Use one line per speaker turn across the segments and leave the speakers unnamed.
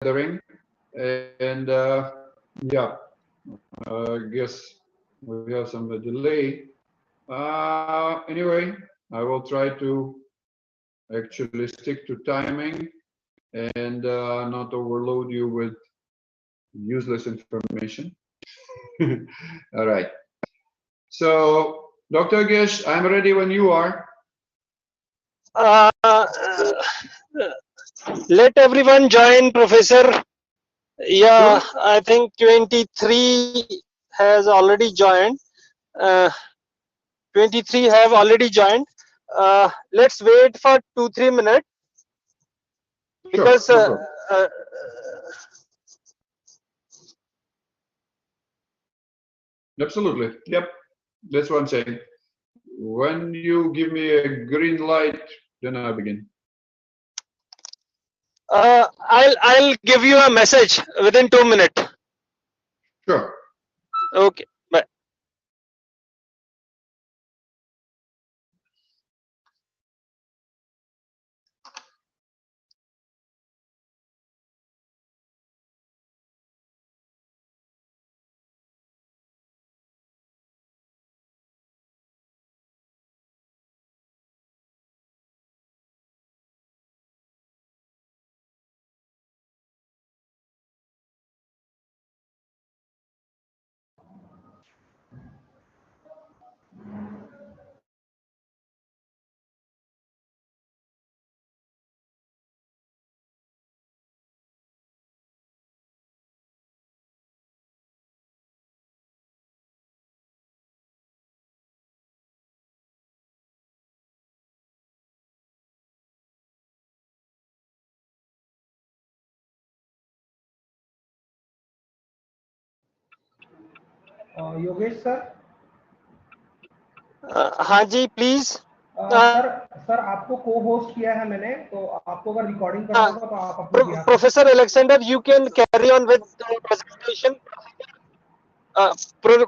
gathering, and yeah, I guess we have some delay. Anyway, I will try to actually stick to timing and not overload you with useless information. All right. So, Dr. Gish, I'm ready when you are.
Let everyone join, Professor. Yeah,
Sure.
I think 23 has already joined. 23 have already joined. Let's wait for 2-3 minutes
Sure,
because
no problem. Absolutely. Yep. That's what I'm saying. When you give me a green light, then I begin.
I'll give you a message within 2 minutes.
Sure.
Okay. Bye.
Yogesh sir
हाँ जी, please.
Sir आपको को host किया है मैंने, तो आपको अगर recording करना होगा तो आप अपने behalf
Professor Alexander, you can carry on with the presentation.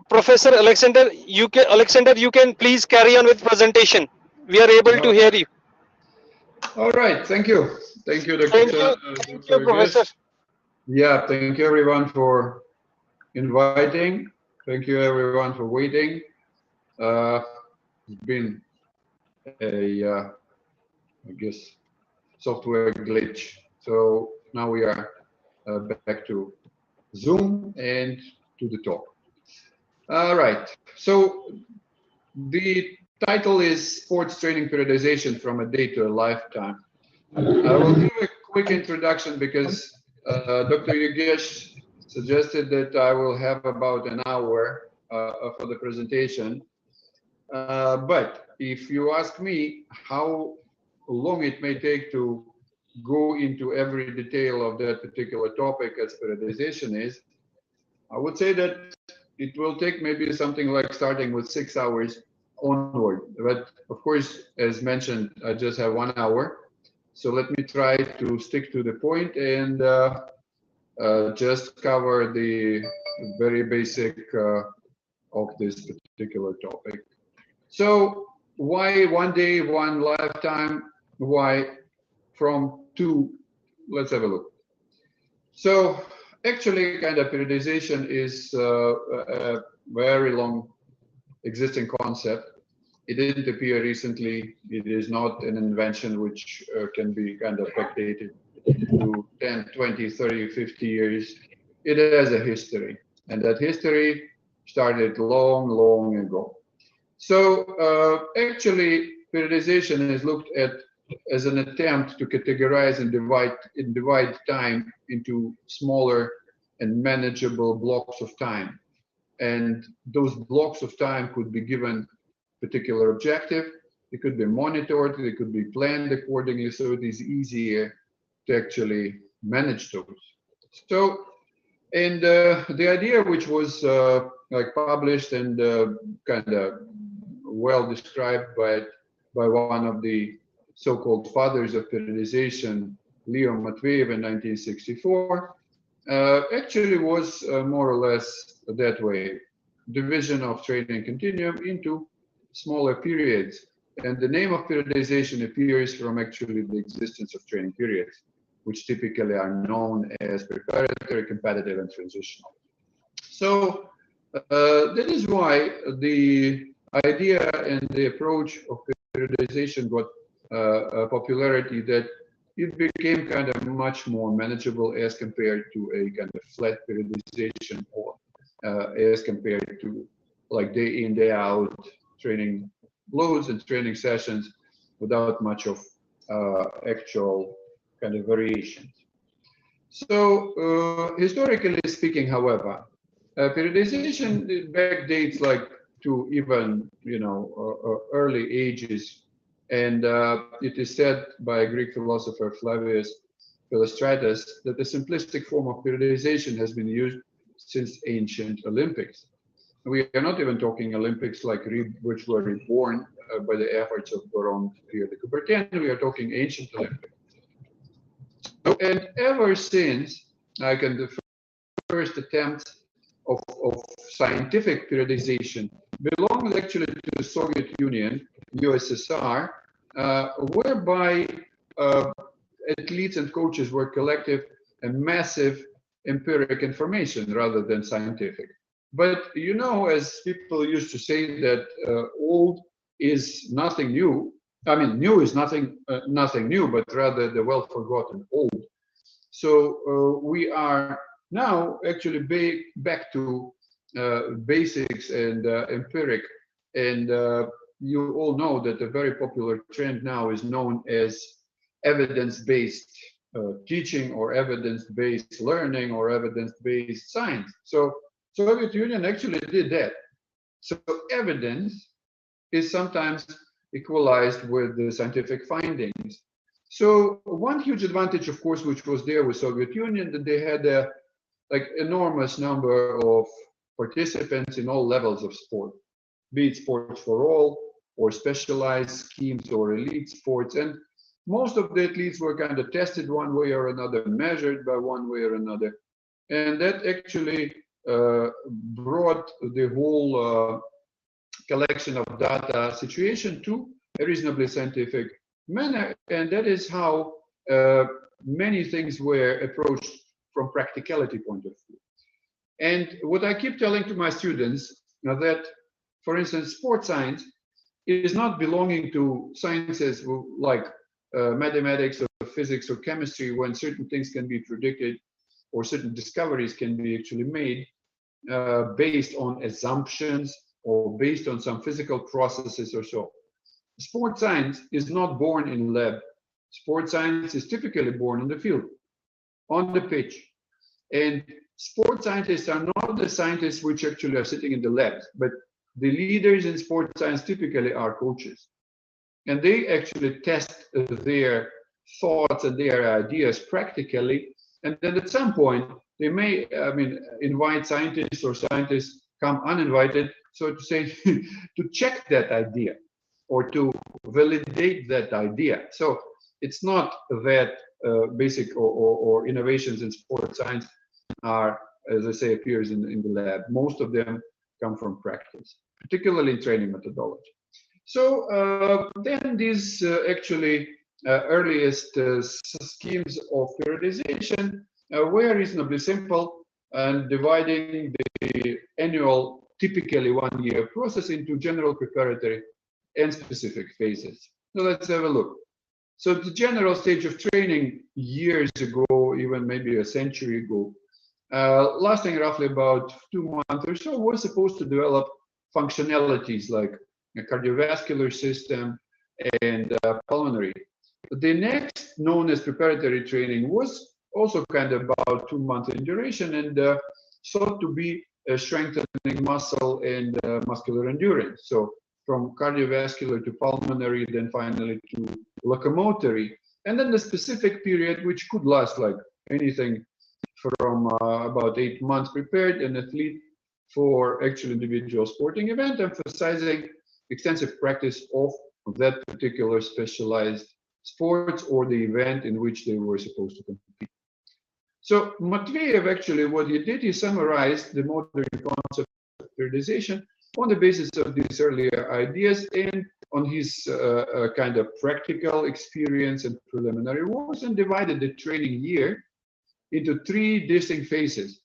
Professor Alexander, you can please carry on with presentation. We are able to hear you.
All right. Thank you. Thank you, Dr.
Thank you. Thank you, Professor.
Yeah, thank you everyone for inviting. Thank you everyone for waiting. It's been a, I guess, software glitch. So now we are back to Zoom and to the talk. All right. So the title is Sports Training Periodization from a Day to a Lifetime. I will give a quick introduction because Dr. Yogesh suggested that I will have about an hour for the presentation. But if you ask me how long it may take to go into every detail of that particular topic as periodization is, I would say that it will take maybe something like starting with 6 hours onward. But of course, as mentioned, I just have 1 hour. So let me try to stick to the point and just cover the very basic of this particular topic. So why 1 day, 1 lifetime? Why from 2? Let's have a look. So actually, kind of periodization is a very long existing concept. It didn't appear recently. It is not an invention which can be kind of backdated to 10, 20, 30, 50 years. It has a history, and that history started long, long ago. So actually, periodization is looked at as an attempt to categorize and divide time into smaller and manageable blocks of time. And those blocks of time could be given particular objective, it could be monitored, it could be planned accordingly, so it is easier to actually manage those. So, and the idea which was like published and kind of well described by one of the so-called fathers of periodization, Leo Matveyev in 1964, actually was more or less that way. Division of training continuum into smaller periods. And the name of periodization appears from actually the existence of training periods. which typically are known as preparatory, competitive, and transitional. So that is why the idea and the approach of periodization got popularity, that it became kind of much more manageable as compared to a kind of flat periodization, or as compared to like day in, day out training loads and training sessions without much of actual kind of variations. So historically speaking, however, periodization backdates like to even early ages, and it is said by Greek philosopher Flavius Philostratus that the simplistic form of periodization has been used since ancient Olympics. We are not even talking Olympics like which were reborn by the efforts of Baron Pierre de Coubertin. We are talking ancient Olympics. So, and ever since, like in the first attempts of scientific periodization belongs actually to the Soviet Union, USSR, whereby athletes and coaches were collective and massive empiric information rather than scientific. But as people used to say that old is nothing new. I mean, new is nothing new, but rather the well-forgotten old. So we are now actually back to basics and empiric. And you all know that a very popular trend now is known as evidence-based teaching, or evidence-based learning, or evidence-based science. So Soviet Union actually did that. So evidence is sometimes equalized with the scientific findings. So one huge advantage, of course, which was there with Soviet Union, that they had a enormous number of participants in all levels of sport, be it sports for all, or specialized schemes, or elite sports. And most of the athletes were kind of tested one way or another, measured by one way or another. And that actually brought the whole collection of data situation to a reasonably scientific manner. And that is how many things were approached from practicality point of view. And what I keep telling to my students that, for instance, sports science is not belonging to sciences like mathematics or physics or chemistry, when certain things can be predicted or certain discoveries can be actually made based on assumptions or based on some physical processes or so. Sports science is not born in lab. Sports science is typically born in the field, on the pitch. And sports scientists are not the scientists which actually are sitting in the labs, but the leaders in sports science typically are coaches. And they actually test their thoughts and their ideas practically. And then at some point, they may, invite scientists, or scientists come uninvited, so to say, to check that idea or to validate that idea. So it's not that basic or innovations in sports science are, as I say, appears in the lab. Most of them come from practice, particularly in training methodology. So then these actually earliest schemes of periodization were reasonably simple, and dividing the annual, typically 1 year process into general, preparatory, and specific phases. So let's have a look. So the general stage of training years ago, even maybe a century ago, lasting roughly about 2 months or so, was supposed to develop functionalities like a cardiovascular system and pulmonary. The next, known as preparatory training, was also kind of about 2 months in duration, and sought to be strengthening muscle and muscular endurance. So from cardiovascular to pulmonary, then finally to locomotory. And then the specific period, which could last like anything from about 8 months, prepared an athlete for actual individual sporting event, emphasizing extensive practice of that particular specialized sports or the event in which they were supposed to compete. So Matveyev, actually, what he did, he summarized the modern concept of periodization on the basis of these earlier ideas and on his kind of practical experience and preliminary works, and divided the training year into 3 distinct phases,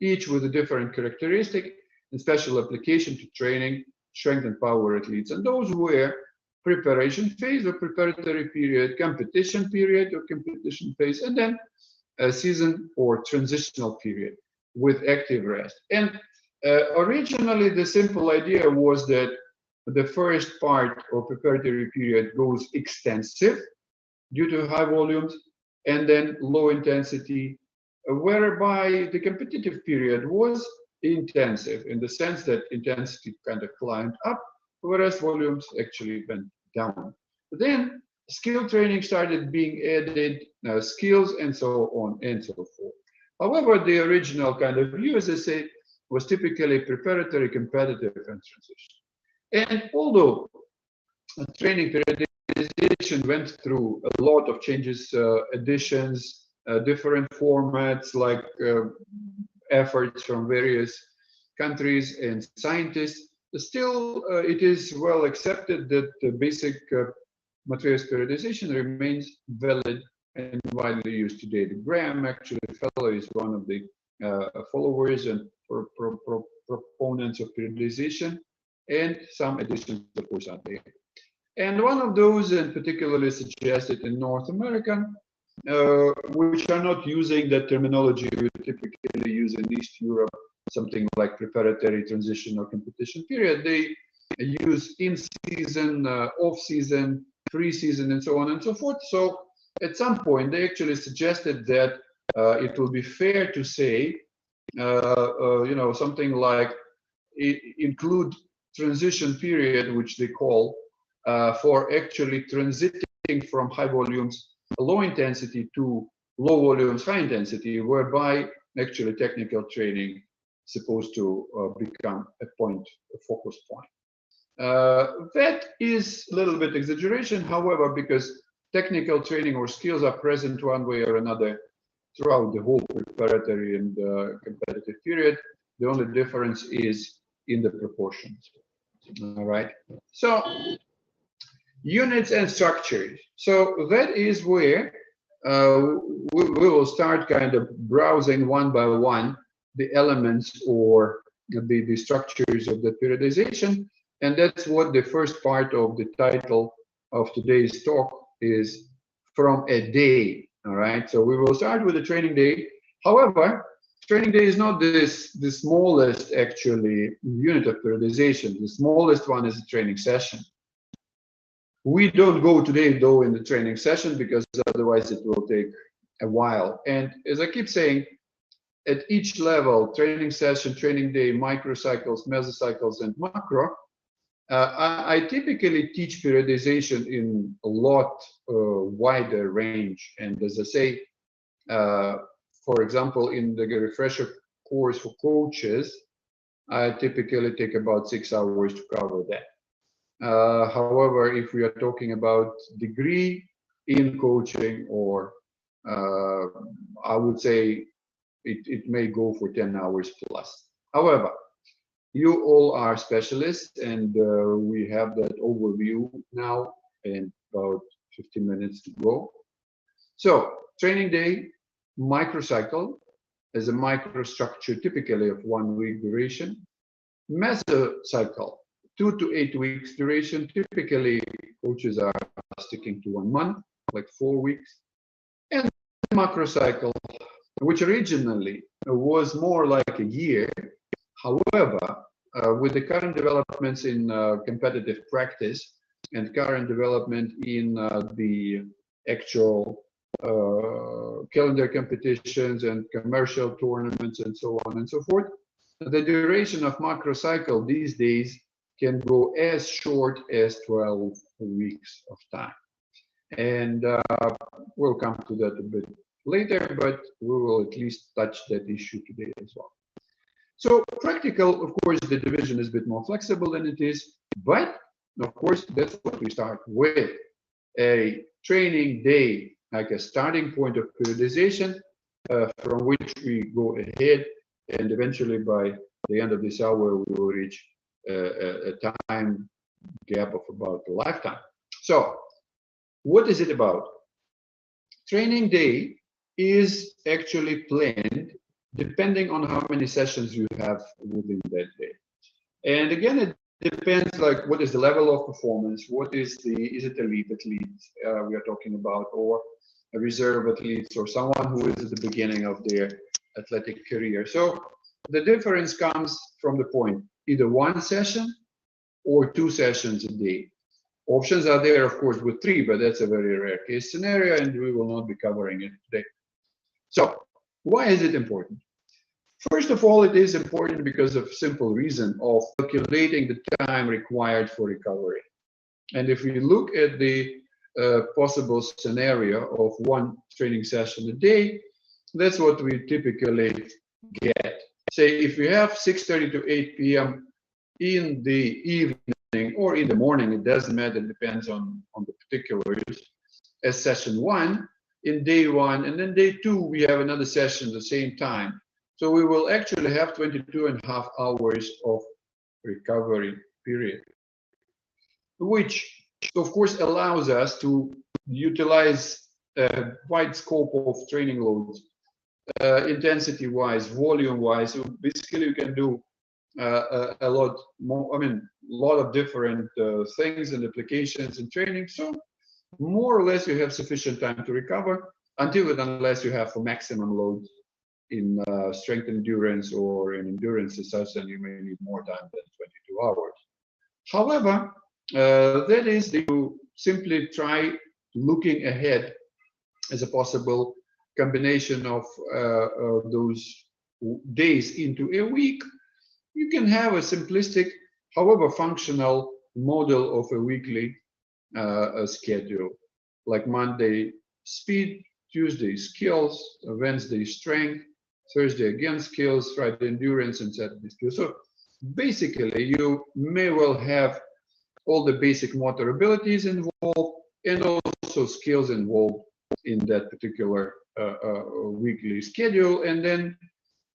each with a different characteristic and special application to training, strength and power athletes. And those were preparation phase or preparatory period, competition period or competition phase, and then a season or transitional period with active rest. And originally, the simple idea was that the first part of preparatory period goes extensive due to high volumes, and then low intensity, whereby the competitive period was intensive in the sense that intensity kind of climbed up, whereas volumes actually went down. But then skill training started being added, skills and so on and so forth. However, the original kind of view, as I say, was typically preparatory, competitive, and transition. And although training periodization went through a lot of changes, additions, different formats, like efforts from various countries and scientists, still it is well accepted that the basic materials periodization remains valid and widely used today. Graham, actually, fellow, is one of the followers and proponents of periodization, and some additions, of course, are there. And one of those, and particularly suggested in North America, which are not using the terminology we typically use in East Europe, something like preparatory, transition, or competition period. They use in-season, off-season, pre-season, and so on and so forth. So at some point, they actually suggested that it will be fair to say, something like include transition period, which they call, for actually transiting from high volumes, low intensity, to low volumes, high intensity, whereby actually technical training is supposed to become a focus point. That is a little bit exaggeration, however, because technical training or skills are present one way or another throughout the whole preparatory and competitive period. The only difference is in the proportions. All right. So units and structures. So that is where we will start kind of browsing one by one the elements or the structures of the periodization. And that's what the first part of the title of today's talk is, from a day. All right. So we will start with the training day. However, training day is not the smallest actually unit of periodization. The smallest one is a training session. We don't go today though in the training session because otherwise it will take a while. And as I keep saying, at each level, training session, training day, microcycles, mesocycles, and macro, I typically teach periodization in a lot wider range. And as I say, for example, in the refresher course for coaches, I typically take about 6 hours to cover that. However, if we are talking about degree in coaching, or I would say it may go for 10 hours plus. However, you all are specialists, and we have that overview now, and about 15 minutes to go. So training day, microcycle as a microstructure, typically of 1 week duration. Mesocycle, 2 to 8 weeks duration. Typically, coaches are sticking to 1 month, like 4 weeks. And macrocycle, which originally was more like a year. However, with the current developments in competitive practice and current development in the actual calendar competitions and commercial tournaments and so on and so forth, the duration of macrocycle these days can go as short as 12 weeks of time. And we'll come to that a bit later, but we will at least touch that issue today as well. So practical, of course, the division is a bit more flexible than it is, but of course, that's what we start with. A training day, like a starting point of periodization, from which we go ahead, and eventually by the end of this hour, we will reach a time gap of about a lifetime. So what is it about? Training day is actually planned depending on how many sessions you have within that day. And again, it depends, like, what is the level of performance, what is it elite athletes we are talking about, or a reserve athletes, or someone who is at the beginning of their athletic career. So the difference comes from the point, either one session or 2 sessions a day. Options are there, of course, with 3, but that's a very rare case scenario, and we will not be covering it today. So why is it important? First of all, it is important because of simple reason of calculating the time required for recovery. And if we look at the possible scenario of 1 training session a day, that's what we typically get. Say if you have 6:30 to 8 p.m. in the evening or in the morning, it doesn't matter, it depends on the particulars, as session 1 in day 1, and then day 2 we have another session at the same time. So we will actually have 22.5 hours of recovery period, which of course allows us to utilize a wide scope of training loads, intensity wise, volume wise. So basically you can do a lot more, I mean, a lot of different things and applications in training. So more or less you have sufficient time to recover until and unless you have a maximum load in strength endurance or in endurance as such, then you may need more time than 22 hours. However, that is, you simply try looking ahead as a possible combination of those days into a week. You can have a simplistic, however functional model of a weekly schedule, like Monday speed, Tuesday skills, Wednesday strength, Thursday again skills, Friday endurance, and Saturday skills. So basically you may well have all the basic motor abilities involved and also skills involved in that particular weekly schedule, and then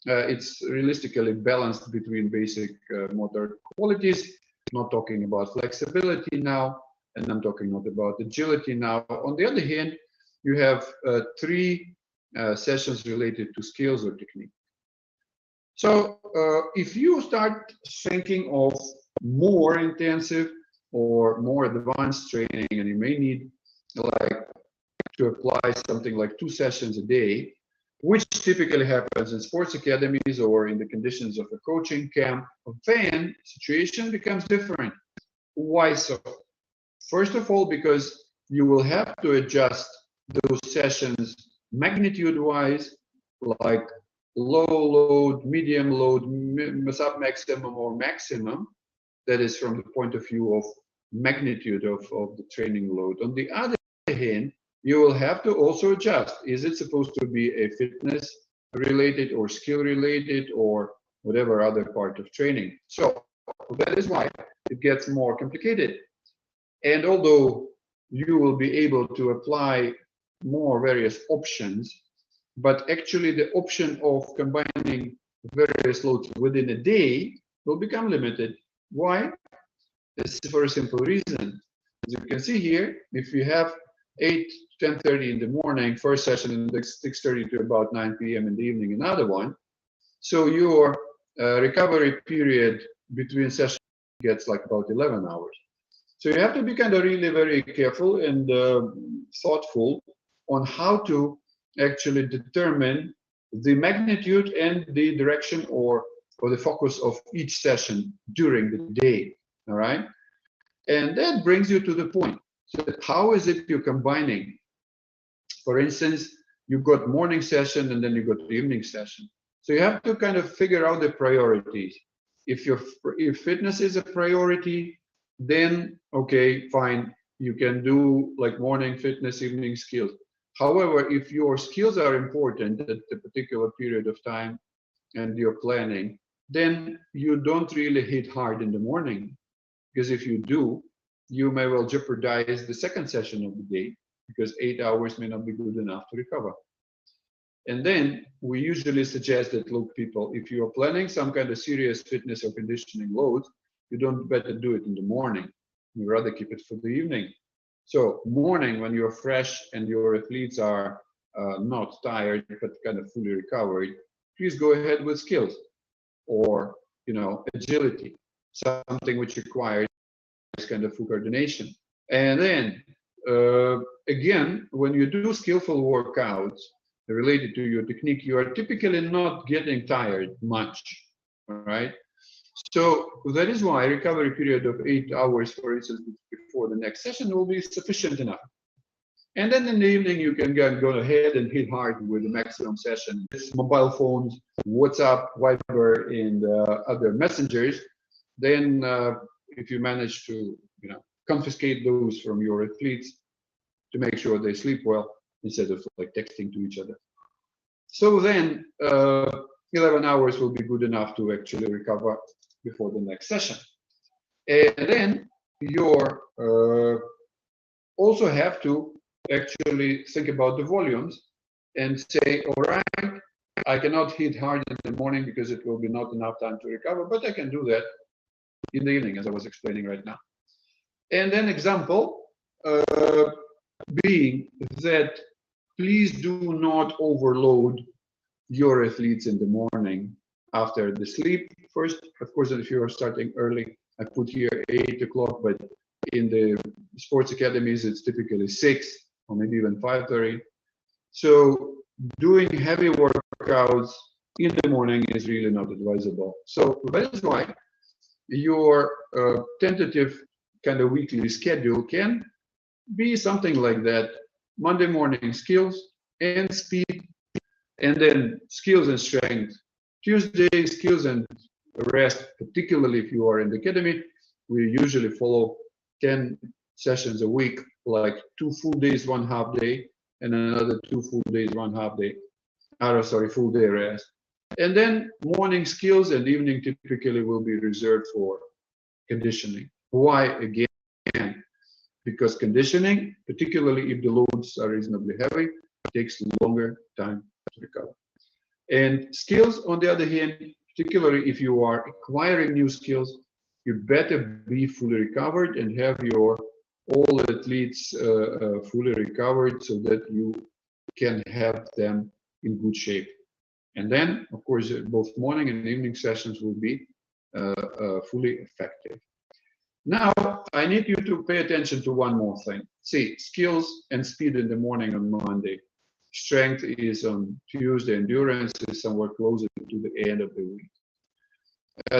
it's realistically balanced between basic motor qualities. Not talking about flexibility now, and I'm talking not about agility now. On the other hand, you have 3 sessions related to skills or technique. So if you start thinking of more intensive or more advanced training, and you may need like to apply something like 2 sessions a day, which typically happens in sports academies or in the conditions of a coaching camp, then situation becomes different. Why so? First of all, because you will have to adjust those sessions magnitude-wise, like low load, medium load, sub-maximum or maximum. That is from the point of view of magnitude of the training load. On the other hand, you will have to also adjust. Is it supposed to be a fitness related or skill related or whatever other part of training? So that is why it gets more complicated. And although you will be able to apply more various options, but actually the option of combining various loads within a day will become limited. Why? This is for a simple reason. As you can see here, if you have 8 to 10:30 in the morning, first session, and 6:30 to about 9 p.m. in the evening, another one. So your recovery period between sessions gets like about 11 hours. So you have to be kind of really very careful and thoughtful on how to actually determine the magnitude and the direction or the focus of each session during the day. All right. And that brings you to the point. So how is it you're combining? For instance, you've got morning session and then you got the evening session. So you have to kind of figure out the priorities. If fitness is a priority, then okay, fine, you can do like morning fitness, evening skills. However, if your skills are important at a particular period of time and you're planning, then you don't really hit hard in the morning, because if you do, you may well jeopardize the second session of the day, because 8 hours may not be good enough to recover. And then we usually suggest that, look, people, if you are planning some kind of serious fitness or conditioning load, you don't better do it in the morning. You rather keep it for the evening. So morning, when you're fresh and your athletes are not tired but kind of fully recovered, please go ahead with skills or agility, something which requires kind of full coordination. And then again, when you do skillful workouts related to your technique, you are typically not getting tired much, right? So that is why a recovery period of 8 hours, for instance, before the next session will be sufficient enough. And then in the evening, you can go ahead and hit hard with the maximum session. It's mobile phones, WhatsApp, Viber, and other messengers. Then if you manage to confiscate those from your athletes to make sure they sleep well instead of like texting to each other. So then 11 hours will be good enough to actually recover before the next session. And then you're also have to actually think about the volumes and say, all right, I cannot hit hard in the morning because it will be not enough time to recover, but I can do that in the evening, as I was explaining right now. And then example being that please do not overload your athletes in the morning after the sleep. First, of course, if you are starting early, I put here 8 o'clock, but in the sports academies, it's typically 6 or maybe even 5:30. So doing heavy workouts in the morning is really not advisable. So that is why your tentative kind of weekly schedule can be something like that. Monday morning skills and speed, and then skills and strength. Tuesday skills and rest, particularly if you are in the academy. We usually follow 10 sessions a week, like 2 full days, 1 half day, and another 2 full days, 1 half day. Full day rest. And then morning skills and evening typically will be reserved for conditioning. Why? Again, because conditioning, particularly if the loads are reasonably heavy, takes longer time to recover. And skills, on the other hand, particularly if you are acquiring new skills, you better be fully recovered and have your all athletes fully recovered so that you can have them in good shape. And then, of course, both morning and evening sessions will be fully effective. Now, I need you to pay attention to one more thing. See, skills and speed in the morning on Monday. Strength is on Tuesday. Endurance is somewhere closer to the end of the week.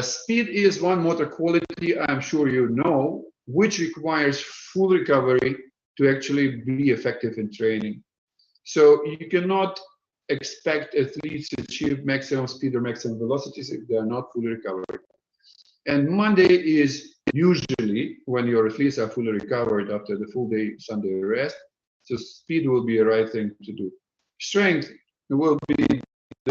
Speed is one motor quality, I'm sure you know, which requires full recovery to actually be effective in training. So you cannot expect athletes to achieve maximum speed or maximum velocities if they are not fully recovered. And Monday is usually when your athletes are fully recovered after the full day Sunday rest. So speed will be the right thing to do. Strength will be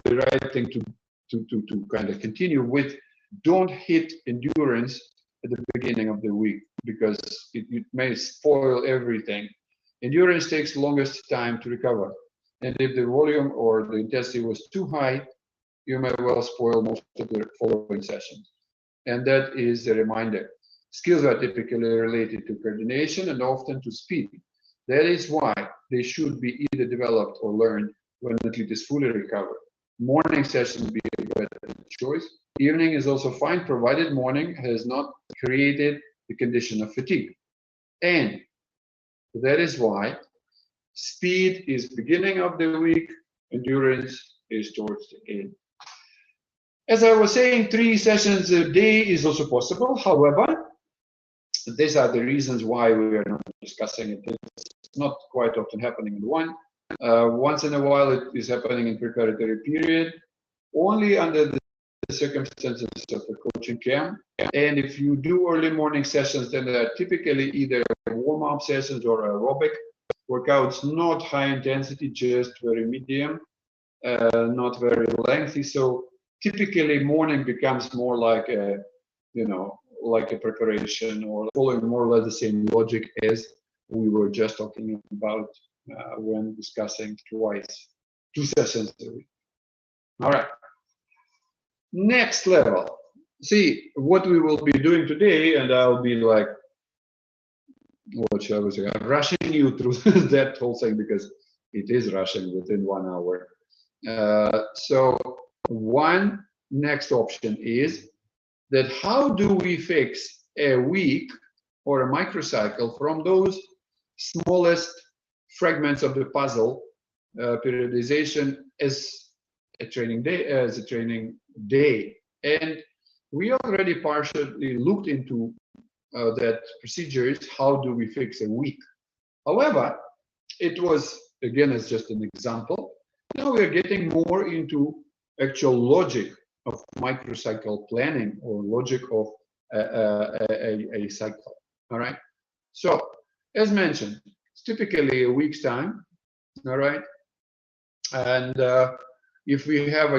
the right thing to kind of continue with. Don't hit endurance at the beginning of the week because it may spoil everything. Endurance takes longest time to recover. And if the volume or the intensity was too high, you may well spoil most of the following sessions. And that is a reminder. Skills are typically related to coordination and often to speed. That is why they should be either developed or learned when the athlete is fully recovered. Morning sessions would be a better choice. Evening is also fine, provided morning has not created the condition of fatigue. And that is why speed is beginning of the week, endurance is towards the end. As I was saying, 3 sessions a day is also possible. However, these are the reasons why we are not discussing it. It's not quite often happening in one. Once in a while, it is happening in preparatory period, only under the circumstances of a coaching camp. And if you do early morning sessions, then they are typically either warm-up sessions or aerobic workouts, not high intensity, just very medium, not very lengthy. So typically morning becomes more like a, like a preparation or following more or less the same logic as we were just talking about when discussing 2 sessions a week. All right. Next level, see what we will be doing today, and I'll be like, what shall we say? I'm rushing you through that whole thing because it is rushing within 1 hour. So one next option is that how do we fix a week or a microcycle from those smallest fragments of the puzzle, periodization as a training day, and we already partially looked into that procedure is how do we fix a week. However, it was, again, as just an example. Now we are getting more into actual logic of microcycle planning or logic of a cycle. All right. So, as mentioned, it's typically a week's time. All right. And if we have a